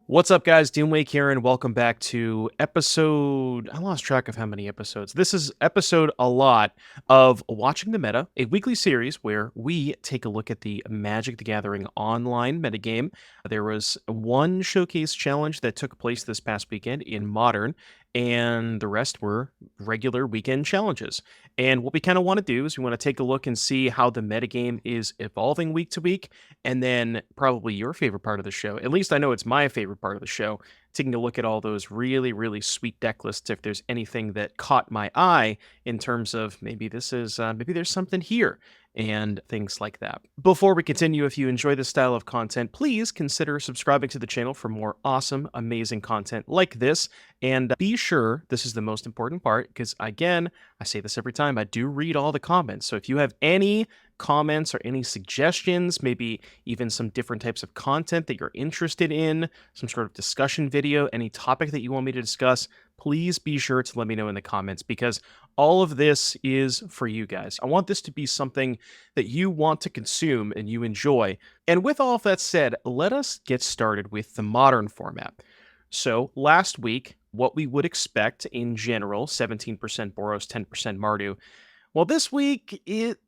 What's up, guys? Doomwake here, and welcome back to episode. I lost track of how many episodes. This is episode a lot of Watching the Meta, a weekly series where we take a look at the Magic the Gathering online metagame. There was one showcase challenge that took place this past weekend in Modern, and the rest were regular weekend challenges. And what we kind of want to do is we want to take a look and see how the metagame is evolving week to week, and then probably your favorite part of the show, at least I know it's my favorite part of the show, taking a look at all those really, really sweet deck lists. If there's anything that caught my eye in terms of maybe maybe there's something here and things like that. Before we continue, if you enjoy this style of content, please consider subscribing to the channel for more awesome, amazing content like this. And be sure, this is the most important part, because again, I say this every time, I do read all the comments. So if you have any comments or any suggestions, maybe even some different types of content that you're interested in, some sort of discussion video, any topic that you want me to discuss, please be sure to let me know in the comments, because all of this is for you guys. I want this to be something that you want to consume and you enjoy. And with all of that said, let us get started with the modern format. So last week, what we would expect in general, 17% Boros, 10% Mardu. Well, this week, it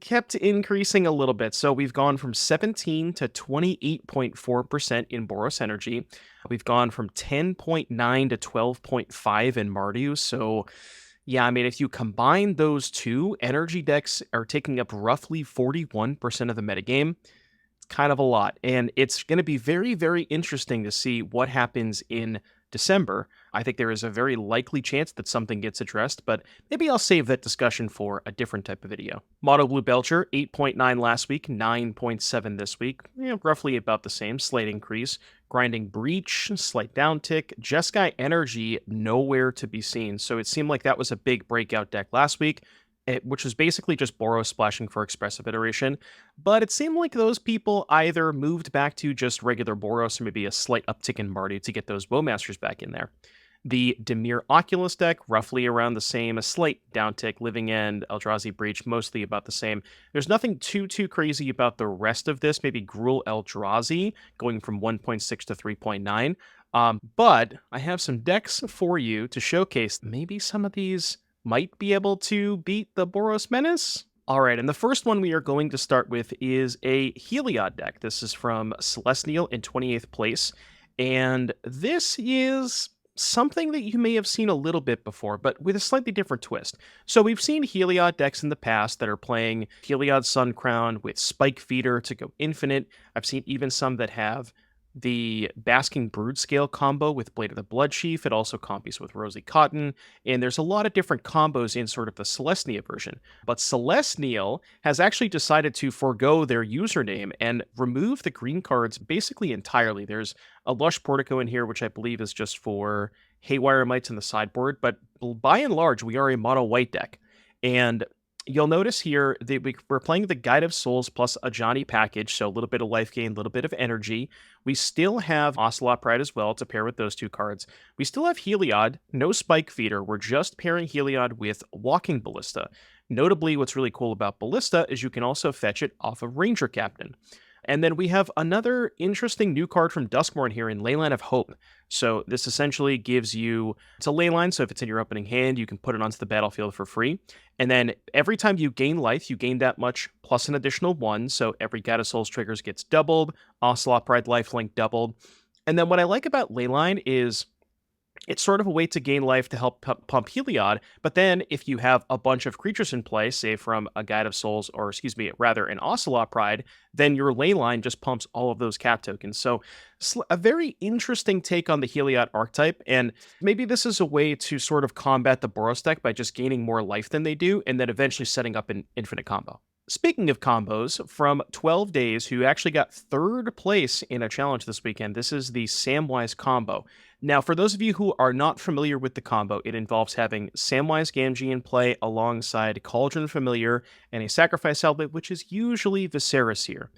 kept increasing a little bit. So we've gone from 17 to 28.4% in Boros Energy. We've gone from 10.9 to 12.5 in Mardu. So yeah, I mean, if you combine those two, energy decks are taking up roughly 41% of the metagame. It's kind of a lot. And it's going to be very, very interesting to see what happens in December. I think there is a very likely chance that something gets addressed, but maybe I'll save that discussion for a different type of video. Mono Blue Belcher, 8.9 last week, 9.7 this week, roughly about the same, slight increase. Grinding Breach, slight downtick. Jeskai Energy, nowhere to be seen, so it seemed like that was a big breakout deck last week, which was basically just Boros splashing for expressive iteration, but it seemed like those people either moved back to just regular Boros or maybe a slight uptick in Mardu to get those Bowmasters back in there. The Demir Oculus deck, roughly around the same, a slight downtick. Living End, Eldrazi Breach, mostly about the same. There's nothing too crazy about the rest of this, maybe Gruul Eldrazi going from 1.6 to 3.9. But I have some decks for you to showcase. Maybe some of these might be able to beat the Boros Menace. All right, and the first one we are going to start with is a Heliod deck. This is from Celestial in 28th place, and this is something that you may have seen a little bit before, but with a slightly different twist. So we've seen Heliod decks in the past that are playing Heliod Sun Crown with Spike Feeder to go infinite. I've seen even some that have the Basking Brood Scale combo with Blade of the Bloodsheaf. It also combos with Rosy Cotton, and there's a lot of different combos in sort of the Celestia version. But Celestial has actually decided to forego their username and remove the green cards basically entirely. There's a Lush Portico in here, which I believe is just for Haywire Mites in the sideboard, but by and large, we are a mono white deck. And you'll notice here that we're playing the Guide of Souls plus a Johnny package, so a little bit of life gain, a little bit of energy. We still have Ocelot Pride as well to pair with those two cards. We still have Heliod, no Spike Feeder. We're just pairing Heliod with Walking Ballista. Notably, what's really cool about Ballista is you can also fetch it off of Ranger Captain. And then we have another interesting new card from Duskmourn here in Leyline of Hope. So this essentially gives you, it's a leyline, so if it's in your opening hand, you can put it onto the battlefield for free. And then every time you gain life, you gain that much plus an additional one. So every Guide of Souls triggers gets doubled, Ocelot Pride lifelink doubled. And then what I like about leyline is it's sort of a way to gain life to help pump Heliod, but then if you have a bunch of creatures in play, say from a Guide of Souls, or excuse me, rather an Ocelot Pride, then your leyline just pumps all of those cap tokens. So a very interesting take on the Heliod archetype, and maybe this is a way to sort of combat the Boros deck by just gaining more life than they do, and then eventually setting up an infinite combo. Speaking of combos, from 12 Days, who actually got third place in a challenge this weekend, this is the Samwise combo. Now, for those of you who are not familiar with the combo, it involves having Samwise Gamgee in play alongside Cauldron Familiar and a Sacrifice Outlet, which is usually Viserys here.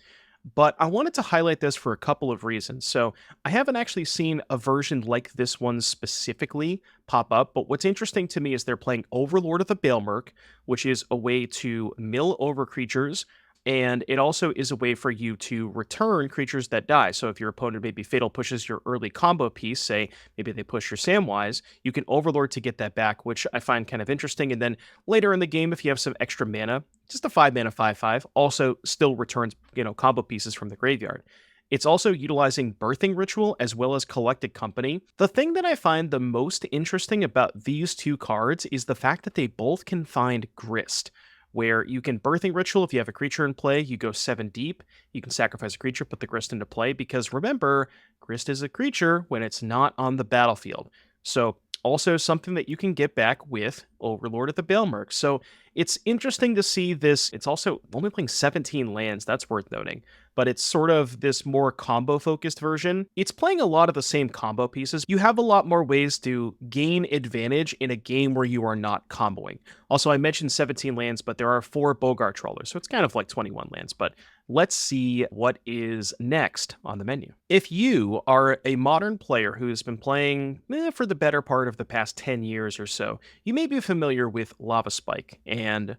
But I wanted to highlight this for a couple of reasons. So I haven't actually seen a version like this one specifically pop up, but what's interesting to me is they're playing Overlord of the Balemerk, which is a way to mill over creatures, And it also is a way for you to return creatures that die. So if your opponent maybe Fatal pushes your early combo piece, say maybe they push your Samwise, you can Overlord to get that back, which I find kind of interesting. And then later in the game, if you have some extra mana, just a 5 mana 5/5 also still returns, combo pieces from the graveyard. It's also utilizing Birthing Ritual as well as Collected Company. The thing that I find the most interesting about these two cards is the fact that they both can find Grist, where you can Birthing Ritual if you have a creature in play, you go 7 deep, you can sacrifice a creature, put the Grist into play, because remember, Grist is a creature when it's not on the battlefield. So also something that you can get back with Overlord of the Baelmerk. So it's interesting to see this. It's also only playing 17 lands, that's worth noting, but it's sort of this more combo-focused version. It's playing a lot of the same combo pieces. You have a lot more ways to gain advantage in a game where you are not comboing. Also, I mentioned 17 lands, but there are 4 Bogart Trawlers, so it's kind of like 21 lands, but let's see what is next on the menu. If you are a modern player who's been playing for the better part of the past 10 years or so, you may be familiar with Lava Spike and,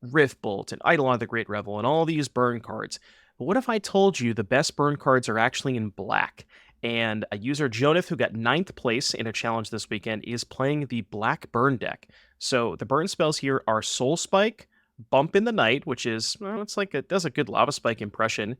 Rift Bolt and Eidolon the Great Revel and all these burn cards. But what if I told you the best burn cards are actually in black? And a user, Joneth, who got 9th place in a challenge this weekend, is playing the black burn deck. So the burn spells here are Soul Spike, Bump in the Night, which is, it does a good Lava Spike impression.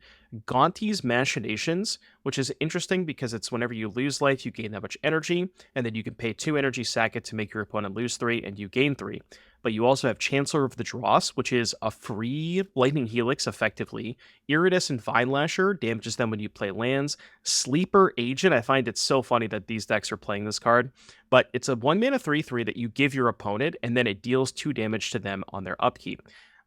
Gonti's Machinations, which is interesting because it's whenever you lose life, you gain that much energy, and then you can pay 2 energy, sack it to make your opponent lose 3, and you gain 3. But you also have Chancellor of the Dross, which is a free Lightning Helix, effectively. Iridescent Vine Lasher damages them when you play lands. Sleeper Agent, I find it so funny that these decks are playing this card, but it's a 1 mana 3/3 that you give your opponent, and then it deals 2 damage to them on their upkeep.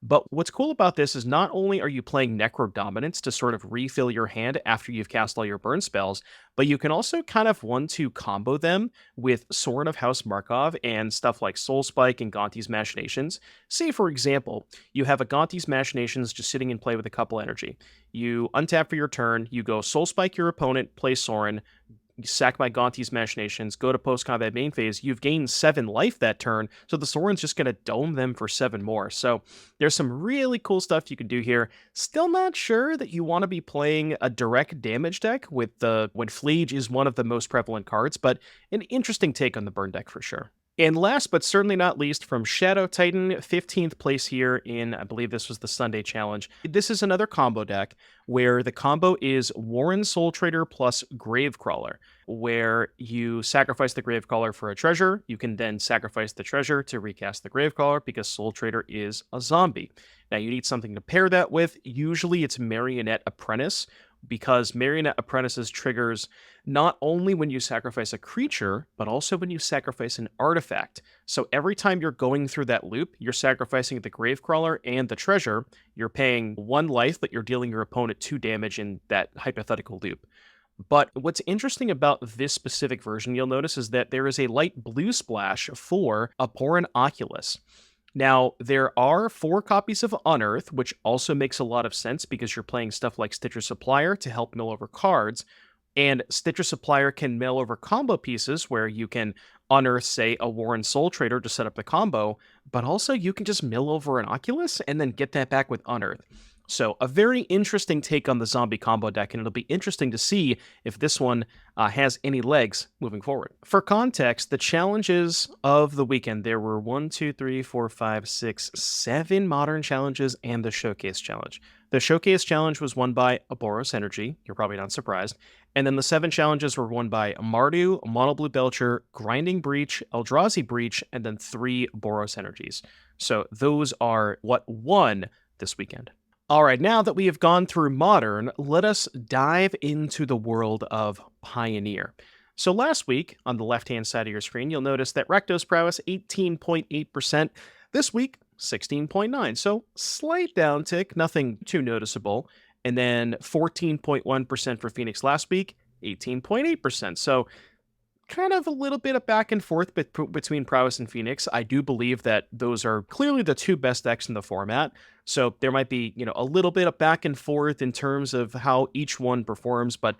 But what's cool about this is not only are you playing Necro Dominance to sort of refill your hand after you've cast all your burn spells, but you can also kind of 1/2 combo them with Sorin of House Markov and stuff like Soul Spike and Gonti's Machinations. Say, for example, you have a Gonti's Machinations just sitting in play with a couple energy. You untap for your turn, you go Soul Spike your opponent, play Sorin, you sack my Gonti's Machinations, go to post-combat main phase, you've gained 7 life that turn, so the Sorin's just going to dome them for 7 more. So there's some really cool stuff you can do here. Still not sure that you want to be playing a direct damage deck when Fleege is one of the most prevalent cards, but an interesting take on the burn deck for sure. And last but certainly not least, from Shadow Titan, 15th place here in, I believe this was the Sunday challenge. This is another combo deck where the combo is Warren Soul Trader plus Gravecrawler, where you sacrifice the Gravecrawler for a treasure. You can then sacrifice the treasure to recast the Gravecrawler because Soul Trader is a zombie. Now you need something to pair that with. Usually it's Marionette Apprentice, because Marionette Apprentice's triggers not only when you sacrifice a creature, but also when you sacrifice an artifact. So every time you're going through that loop, you're sacrificing the Gravecrawler and the treasure. You're paying 1 life, but you're dealing your opponent 2 damage in that hypothetical loop. But what's interesting about this specific version, you'll notice, is that there is a light blue splash for Abhorrent Oculus. Now, there are 4 copies of Unearth, which also makes a lot of sense because you're playing stuff like Stitcher Supplier to help mill over cards, and Stitcher Supplier can mill over combo pieces where you can Unearth, say, a Warren Soul Trader to set up the combo, but also you can just mill over an Oculus and then get that back with Unearth. So a very interesting take on the zombie combo deck, and it'll be interesting to see if this one has any legs moving forward. For context, the challenges of the weekend, there were 7 modern challenges and the Showcase Challenge. The Showcase Challenge was won by Aboros Energy, you're probably not surprised, and then the 7 challenges were won by Mardu, Mono Blue Belcher, Grinding Breach, Eldrazi Breach, and then 3 Boros Energies. So those are what won this weekend. All right, now that we have gone through Modern, let us dive into the world of Pioneer. So last week, on the left-hand side of your screen, you'll notice that Rakdos Prowess, 18.8%. This week, 16.9%. So slight downtick, nothing too noticeable. And then 14.1% for Phoenix last week, 18.8%. So kind of a little bit of back and forth between Prowess and Phoenix. I do believe that those are clearly the 2 best decks in the format. So there might be, a little bit of back and forth in terms of how each one performs, but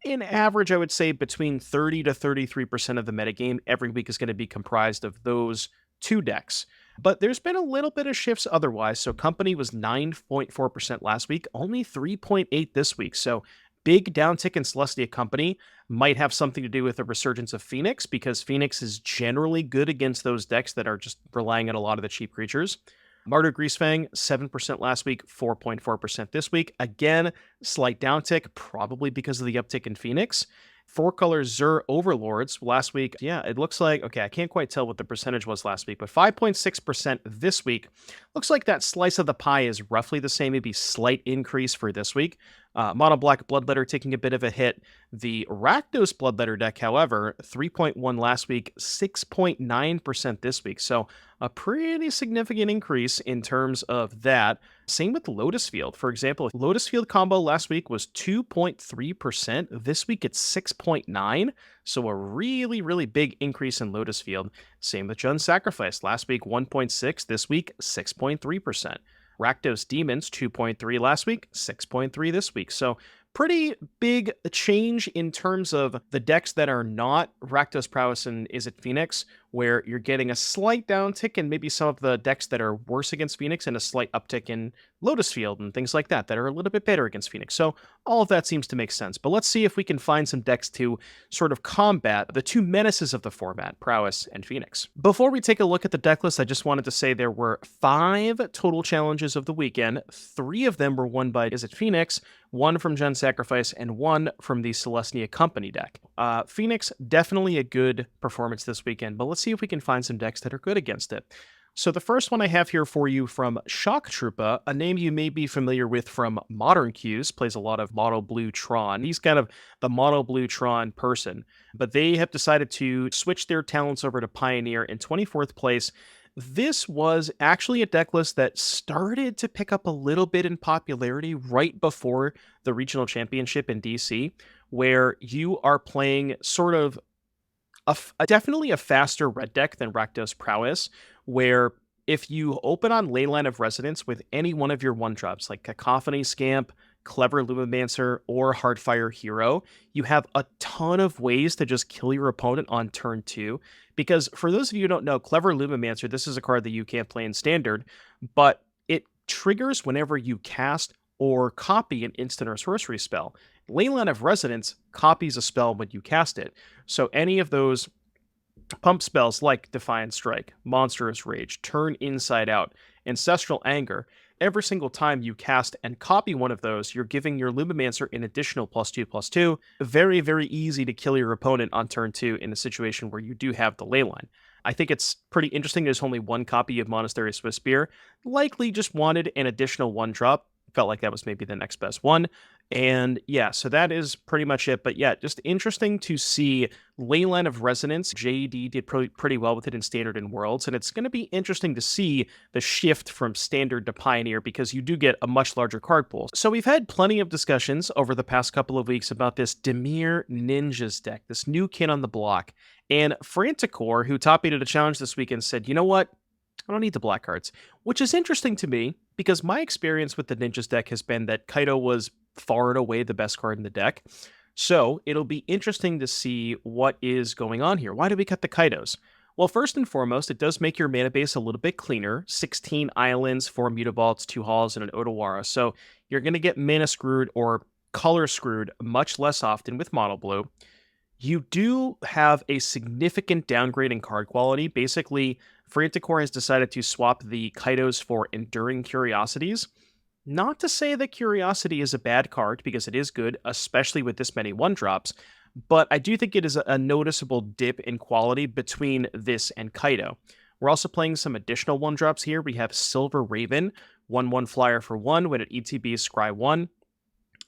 in average, I would say between 30 to 33% of the metagame every week is going to be comprised of those 2 decks. But there's been a little bit of shifts otherwise. So company was 9.4% last week, only 3.8 this week. So big downtick in Celestia Company might have something to do with the resurgence of Phoenix, because Phoenix is generally good against those decks that are just relying on a lot of the cheap creatures. Martyr Greasefang, 7% last week, 4.4% this week. Again, slight downtick, probably because of the uptick in Phoenix. Four color Zur Overlords last week. Yeah, it looks like, okay, I can't quite tell what the percentage was last week, but 5.6% this week. Looks like that slice of the pie is roughly the same, maybe slight increase for this week. Mono Black Bloodletter taking a bit of a hit. The Rakdos Bloodletter deck, however, 3.1 last week, 6.9% this week. So a pretty significant increase in terms of that. Same with Lotus Field. For example, Lotus Field combo last week was 2.3%. This week it's 6.9. So a really, really big increase in Lotus Field. Same with Jund Sacrifice. Last week 1.6. This week 6.3%. Rakdos Demons 2.3 last week, 6.3 this week. So pretty big change in terms of the decks that are not Rakdos Prowess and Izzet Phoenix, where you're getting a slight downtick in maybe some of the decks that are worse against Phoenix and a slight uptick in Lotus Field and things like that are a little bit better against Phoenix. So all of that seems to make sense. But let's see if we can find some decks to sort of combat the two menaces of the format, Prowess and Phoenix. Before we take a look at the deck list, I just wanted to say there were 5 total challenges of the weekend. 3 of them were won by Izzet Phoenix, 1 from Jund Sacrifice, and 1 from the Celestia Company deck. Phoenix, definitely a good performance this weekend, but let's see if we can find some decks that are good against it. So the first one I have here for you from Shock Troopa, a name you may be familiar with from Modern Cues, plays a lot of Mono Blue Tron. He's kind of the Mono Blue Tron person, but they have decided to switch their talents over to Pioneer in 24th place. This was actually a deck list that started to pick up a little bit in popularity right before the regional championship in DC, where you are playing sort of definitely a faster red deck than Rakdos Prowess, where if you open on Leyline of Resonance with any one of your 1-drops, like Cacophony Scamp, Clever Lumimancer, or Hardfire Hero, you have a ton of ways to just kill your opponent on turn 2. Because for those of you who don't know, Clever Lumimancer, this is a card that you can't play in Standard, but it triggers whenever you cast or copy an instant or sorcery spell. Leyline of Resonance copies a spell when you cast it. So any of those pump spells like Defiant Strike, Monstrous Rage, Turn Inside Out, Ancestral Anger, every single time you cast and copy one of those, you're giving your Lumimancer an additional +2/+2. Very, very easy to kill your opponent on turn 2 in a situation where you do have the Leyline. I think it's pretty interesting there's only 1 copy of Monastery Swiftspear. Likely just wanted an additional 1-drop. Felt like that was maybe the next best one. And yeah, so that is pretty much it. But yeah, just interesting to see Leyline of Resonance. JD did pretty well with it in Standard and Worlds, and it's going to be interesting to see the shift from Standard to Pioneer because you do get a much larger card pool. So we've had plenty of discussions over the past couple of weeks about this Dimir Ninjas deck, this new kid on the block. And Franticor, who top-aided a challenge this weekend, said, you know what? I don't need the black cards, which is interesting to me because my experience with the Ninjas deck has been that Kaido was far and away the best card in the deck. So it'll be interesting to see what is going on here. Why do we cut the Kaidos? Well, first and foremost, it does make your mana base a little bit cleaner. 16 islands, 4 Mutabolts, 2 Halls, and an Otawara. So you're going to get mana screwed or color screwed much less often with Mono Blue. You do have a significant downgrade in card quality. Basically, Franticor has decided to swap the Kaidos for Enduring Curiosities. Not to say that Curiosity is a bad card, because it is good, especially with this many 1-drops, but I do think it is a noticeable dip in quality between this and Kaido. We're also playing some additional 1-drops here. We have Silver Raven, 1/1 flyer for 1 when it ETBs Scry 1.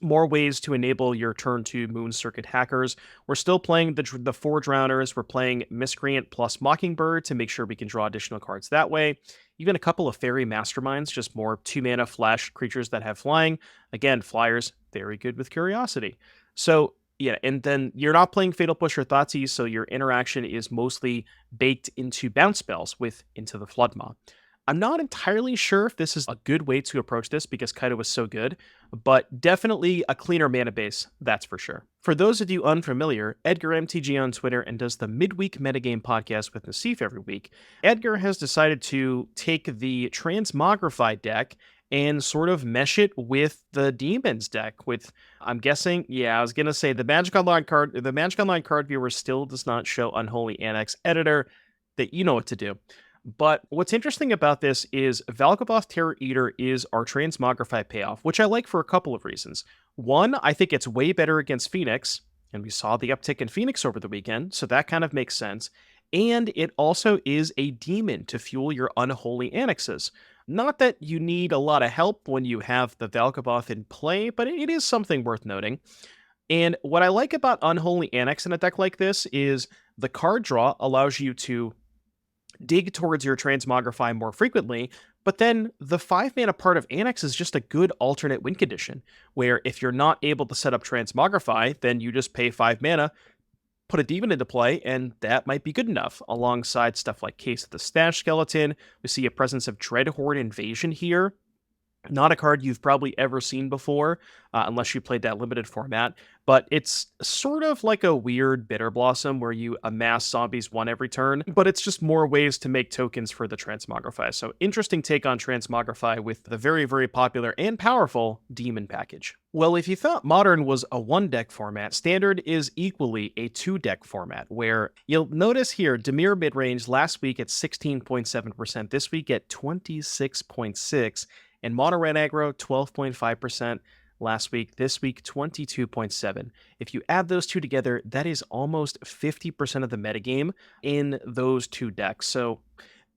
More ways to enable your turn 2 Moon Circuit Hackers. We're still playing the 4 Drowners. We're playing Miscreant plus Mockingbird to make sure we can draw additional cards that way. Even a couple of Fairy Masterminds, just more 2-mana flash creatures that have flying. Again, flyers, very good with Curiosity. So, yeah, and then you're not playing Fatal Push or Thoughtseize, so your interaction is mostly baked into bounce spells with Into the Floodmaw. I'm not entirely sure if this is a good way to approach this because Kaido was so good, but definitely a cleaner mana base, that's for sure. For those of you unfamiliar, Edgar MTG on Twitter and does the Midweek Metagame podcast with Nassif every week. Edgar has decided to take the Transmogrify deck and sort of mesh it with the Demons deck with, I'm guessing, yeah, I was going to say the Magic Online card viewer still does not show Unholy Annex Editor, that you know what to do. But what's interesting about this is Valgaboth Terror Eater is our Transmogrify payoff, which I like for a couple of reasons. One, I think it's way better against Phoenix, and we saw the uptick in Phoenix over the weekend, so that kind of makes sense. And it also is a demon to fuel your Unholy Annexes. Not that you need a lot of help when you have the Valgaboth in play, but it is something worth noting. And what I like about Unholy Annex in a deck like this is the card draw allows you to dig towards your Transmogrify more frequently, but then the 5 mana part of Annex is just a good alternate win condition, where if you're not able to set up Transmogrify, then you just pay 5 mana, put a demon into play, and that might be good enough. Alongside stuff like Case of the Stash Skeleton, we see a presence of Dreadhorde Invasion here. Not a card you've probably ever seen before, unless you played that limited format, but it's sort of like a weird Bitter Blossom where you amass zombies one every turn, but it's just more ways to make tokens for the Transmogrify. So interesting take on Transmogrify with the very, very popular and powerful Demon package. Well, if you thought Modern was a 1-deck format, Standard is equally a 2-deck format, where you'll notice here, Dimir midrange last week at 16.7%, this week at 26.6%, and mono red aggro, 12.5% last week. This week, 22.7%. If you add those two together, that is almost 50% of the metagame in those two decks. So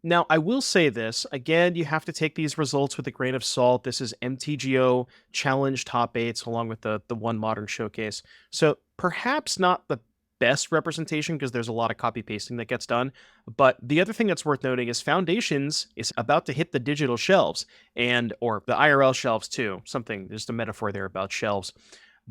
now I will say this, again, you have to take these results with a grain of salt. This is MTGO Challenge Top 8s along with the one Modern Showcase. So perhaps not the best representation because there's a lot of copy pasting that gets done. But the other thing that's worth noting is Foundations is about to hit the digital shelves or the IRL shelves too. Just a metaphor there about shelves.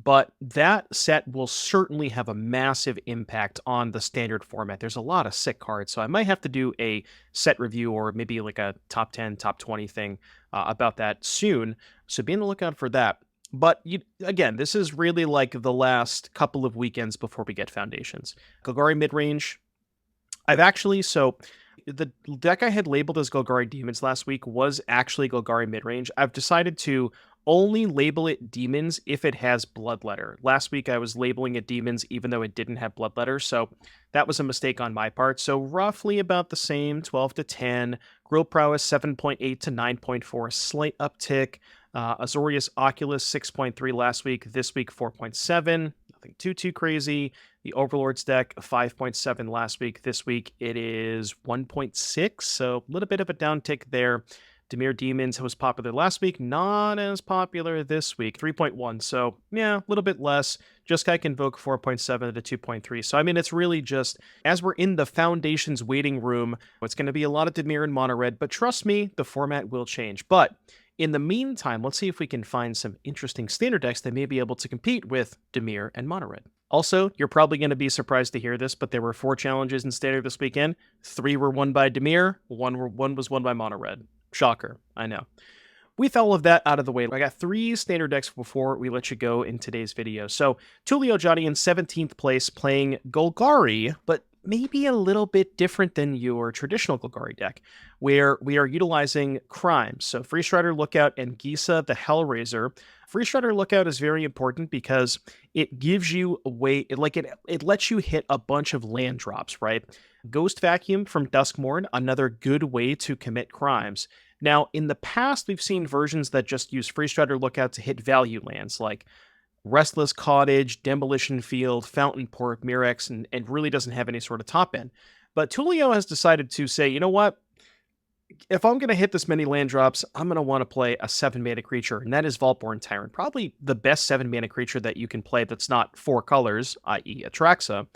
But that set will certainly have a massive impact on the Standard format. There's a lot of sick cards, so I might have to do a set review or maybe like a top 10, top 20 thing about that soon. So be on the lookout for that. But again, this is really like the last couple of weekends before we get Foundations. Golgari midrange. The deck I had labeled as Golgari Demons last week was actually Golgari midrange. I've decided to only label it Demons if it has Bloodletter. Last week I was labeling it Demons even though it didn't have Bloodletter, so that was a mistake on my part. So roughly about the same, 12 to 10. Grill Prowess, 7.8 to 9.4, slight uptick. Azorius Oculus, 6.3 last week. This week, 4.7. Nothing too crazy. The Overlord's deck, 5.7 last week. This week, it is 1.6, so a little bit of a downtick there. Dimir Demons was popular last week, not as popular this week, 3.1. So, yeah, a little bit less. Jeskai Convoke, 4.7 to 2.3. So, I mean, it's really just, as we're in the Foundations waiting room, it's going to be a lot of Dimir and Mono Red, but trust me, the format will change. But in the meantime, let's see if we can find some interesting Standard decks that may be able to compete with Dimir and Mono Red. Also, you're probably going to be surprised to hear this, but there were 4 challenges in Standard this weekend. 3 were won by Dimir, one was won by Mono Red. Shocker, I know. With all of that out of the way, I got 3 Standard decks before we let you go in today's video. So, Tulio Johnny in 17th place playing Golgari, but maybe a little bit different than your traditional Golgari deck, where we are utilizing crimes. So Free Strider Lookout and Gisa the Hellraiser. Free Strider Lookout is very important because it gives you a way, it lets you hit a bunch of land drops, right? Ghost Vacuum from Duskmourn, another good way to commit crimes. Now, in the past, we've seen versions that just use Free Strider Lookout to hit value lands, like Restless Cottage, Demolition Field, Fountain Port, Mirex, and really doesn't have any sort of top end. But Tulio has decided to say, you know what? If I'm going to hit this many land drops, I'm going to want to play a 7-mana creature, and that is Vaultborn Tyrant. Probably the best 7-mana creature that you can play that's not 4 colors, i.e. Atraxa.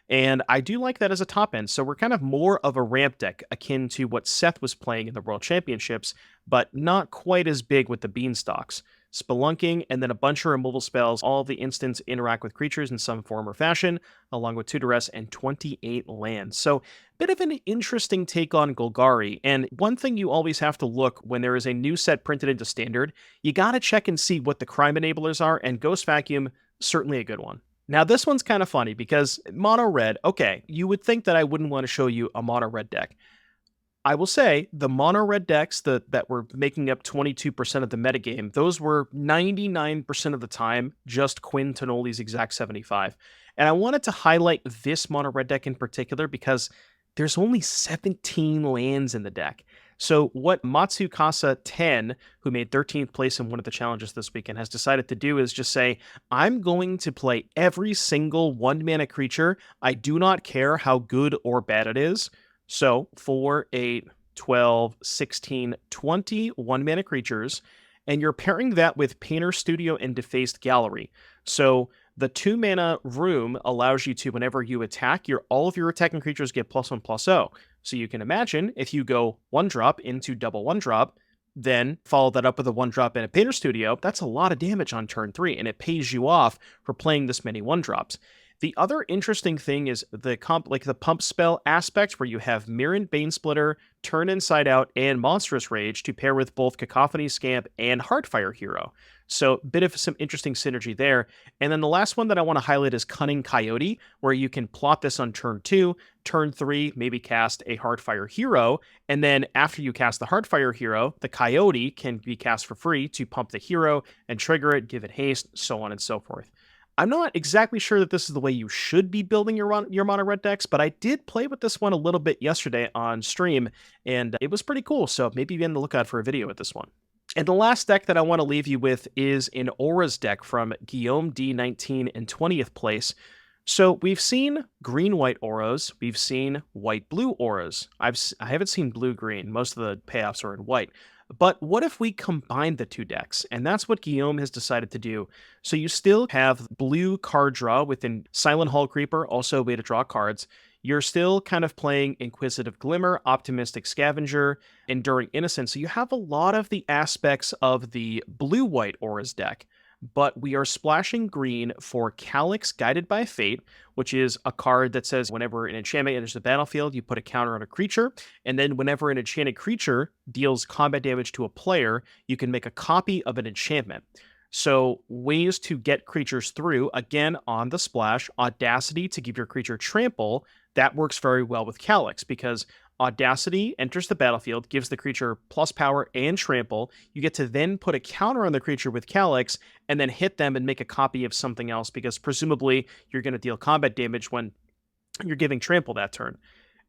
And I do like that as a top end, so we're kind of more of a ramp deck akin to what Seth was playing in the World Championships, but not quite as big with the Beanstalks. spelunking, and then a bunch of removal spells. All of the instants interact with creatures in some form or fashion, along with 2 duress and 28 lands. So, bit of an interesting take on Golgari. And one thing you always have to look when there is a new set printed into Standard, you gotta check and see what the crime enablers are, and Ghost Vacuum, certainly a good one. Now, this one's kind of funny because mono red, okay, you would think that I wouldn't want to show you a mono red deck. I will say the mono red decks that were making up 22% of the metagame, those were 99% of the time just Quinn Tonoli's exact 75. And I wanted to highlight this mono red deck in particular because there's only 17 lands in the deck. So what Matsukasa 10, who made 13th place in one of the challenges this weekend, has decided to do is just say, I'm going to play every single 1-mana creature. I do not care how good or bad it is. So 4, 8, 12, 16, 20 1-mana creatures, and you're pairing that with Painter Studio and Defaced Gallery. So the 2-mana room allows you to, whenever you attack, all of your attacking creatures get +1/+0. So you can imagine if you go 1-drop into double 1-drop, then follow that up with a 1-drop in a Painter Studio, that's a lot of damage on turn 3, and it pays you off for playing this many 1-drops. The other interesting thing is the pump spell aspect, where you have Mirran Banesplitter, Turn Inside Out, and Monstrous Rage to pair with both Cacophony Scamp and Heartfire Hero. So bit of some interesting synergy there. And then the last one that I want to highlight is Cunning Coyote, where you can plot this on turn 2, turn 3, maybe cast a Heartfire Hero, and then after you cast the Heartfire Hero, the Coyote can be cast for free to pump the hero and trigger it, give it haste, so on and so forth. I'm not exactly sure that this is the way you should be building your mono red decks, but I did play with this one a little bit yesterday on stream, and it was pretty cool, so maybe be on the lookout for a video with this one. And the last deck that I want to leave you with is an Auras deck from Guillaume D19 in 20th place. So we've seen green-white auras, we've seen white-blue auras. I haven't seen blue-green, most of the payoffs are in white. But what if we combine the two decks? And that's what Guillaume has decided to do. So you still have blue card draw within Silent Hall Creeper, also a way to draw cards. You're still kind of playing Inquisitive Glimmer, Optimistic Scavenger, Enduring Innocence. So you have a lot of the aspects of the blue-white auras deck. But we are splashing green for Calyx Guided by Fate, which is a card that says whenever an enchantment enters the battlefield, you put a counter on a creature, and then whenever an enchanted creature deals combat damage to a player, you can make a copy of an enchantment. So ways to get creatures through, again, on the splash, Audacity to give your creature trample. That works very well with Calyx because Audacity enters the battlefield, gives the creature plus power and trample. You get to then put a counter on the creature with Calyx and then hit them and make a copy of something else because presumably you're going to deal combat damage when you're giving trample that turn.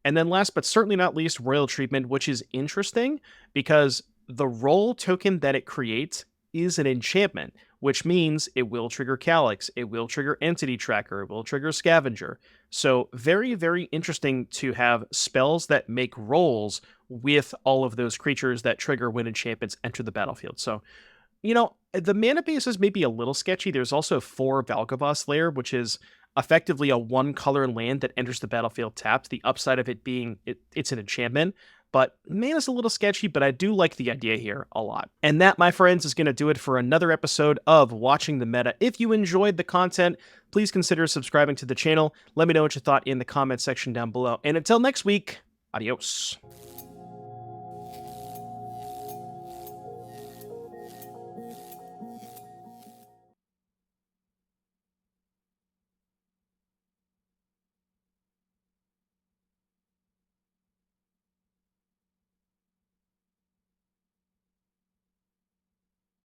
And then last but certainly not least, Royal Treatment, which is interesting because the role token that it creates is an enchantment, which means it will trigger Calyx, it will trigger Entity Tracker, it will trigger Scavenger. So very, very interesting to have spells that make rolls with all of those creatures that trigger when enchantments enter the battlefield. So, you know, the mana bases may be a little sketchy. There's also 4 Valgava Slayer, which is effectively a 1-color land that enters the battlefield tapped. The upside of it being it's an enchantment. But mana's a little sketchy, but I do like the idea here a lot. And that, my friends, is going to do it for another episode of Watching the Meta. If you enjoyed the content, please consider subscribing to the channel. Let me know what you thought in the comment section down below. And until next week, adios.